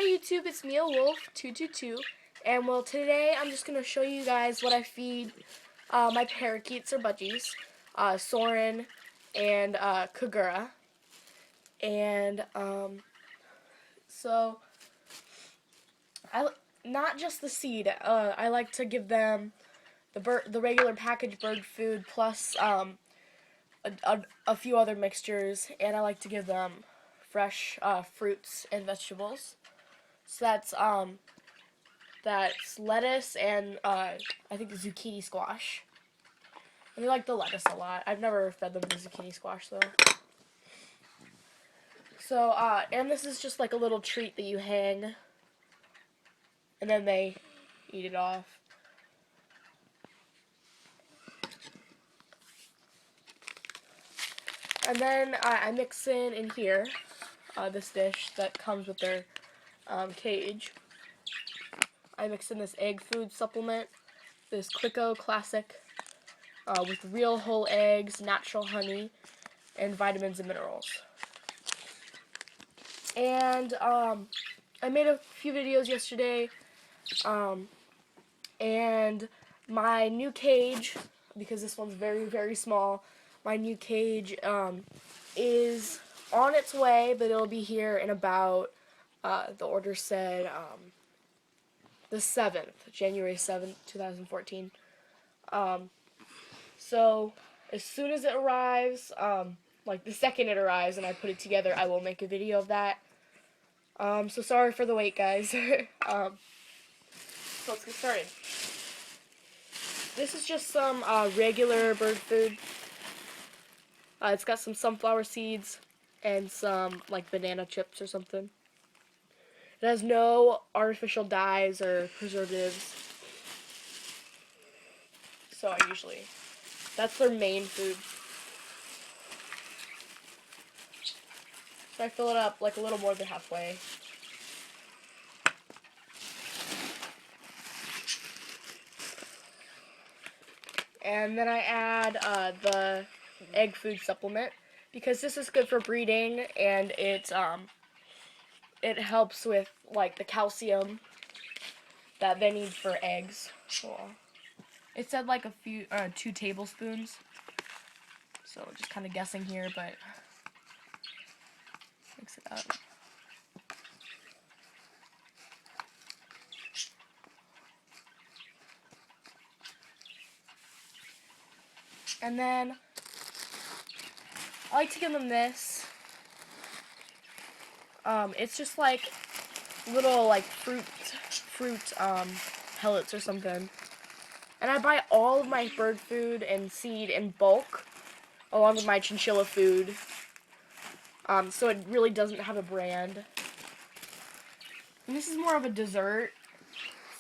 YouTube, it's me, Wolf222, and well, today I'm just going to show you guys what I feed my parakeets or budgies, Soren and Kagura, and so not just the seed. I like to give them the regular packaged bird food plus a few other mixtures, and I like to give them fresh fruits and vegetables. So that's lettuce and I think zucchini squash. And they like the lettuce a lot. I've never fed them the zucchini squash though. So and this is just like a little treat that you hang, and then they eat it off. And then I mix in here this dish that comes with their cage. I mix in this egg food supplement, this Clicco Classic, with real whole eggs, natural honey, and vitamins and minerals. And I made a few videos yesterday, and my new cage, because this one's very, very small, my new cage is on its way, but it'll be here in about, the order said, the 7th, January 7th, 2014. So as soon as it arrives, like the second it arrives and I put it together, I will make a video of that. So sorry for the wait, guys. So let's get started. This is just some regular bird food. It's got some sunflower seeds and some like banana chips or something. It has no artificial dyes or preservatives. So that's their main food. So I fill it up like a little more than halfway. And then I add the egg food supplement, because this is good for breeding, and it helps with like the calcium that they need for eggs. So it said like 2 tablespoons. So just kind of guessing here, but mix it up. And then I like to give them this. It's just like little like fruit pellets or something. And I buy all of my bird food and seed in bulk, along with my chinchilla food. So it really doesn't have a brand. And this is more of a dessert,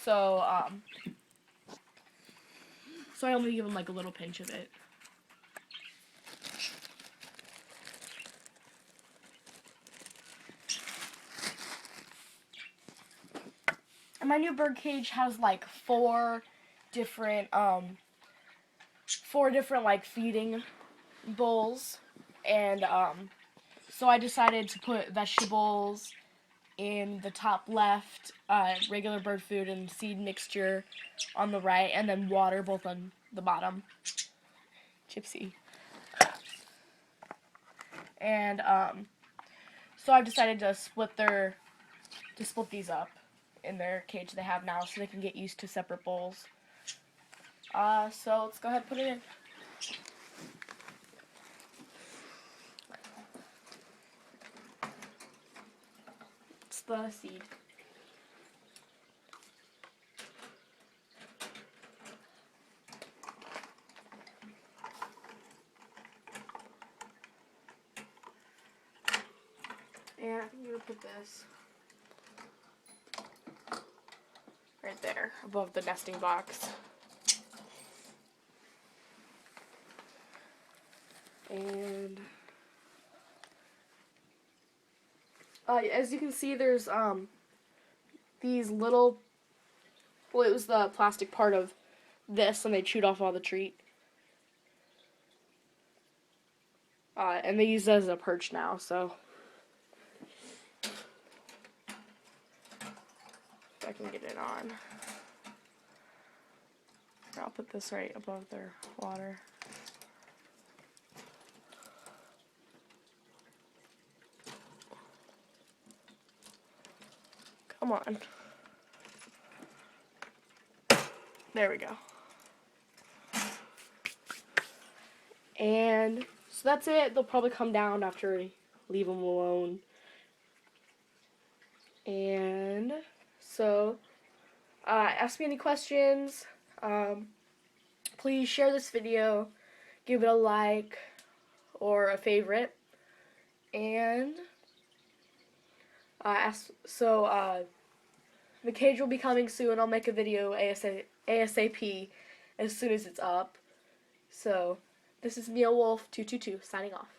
so I only give them like a little pinch of it. And my new bird cage has like four different like feeding bowls, and so I decided to put vegetables in the top left, regular bird food and seed mixture on the right, and then water both on the bottom. Gypsy. And so I've decided to split these up in their cage they have now, so they can get used to separate bowls. So let's go ahead and put it in. It's the seed. And I think I'm going to put this right there, above the nesting box. And as you can see, there's these little, well, it was the plastic part of this, and they chewed off all the treat. And they use it as a perch now, so. I can get it on. I'll put this right above their water. Come on. There we go. And so that's it. They'll probably come down after we leave them alone. And so, ask me any questions. Please share this video, give it a like or a favorite, and the cage will be coming soon. I'll make a video ASAP as soon as it's up. So, this is Neil Wolf 222 signing off.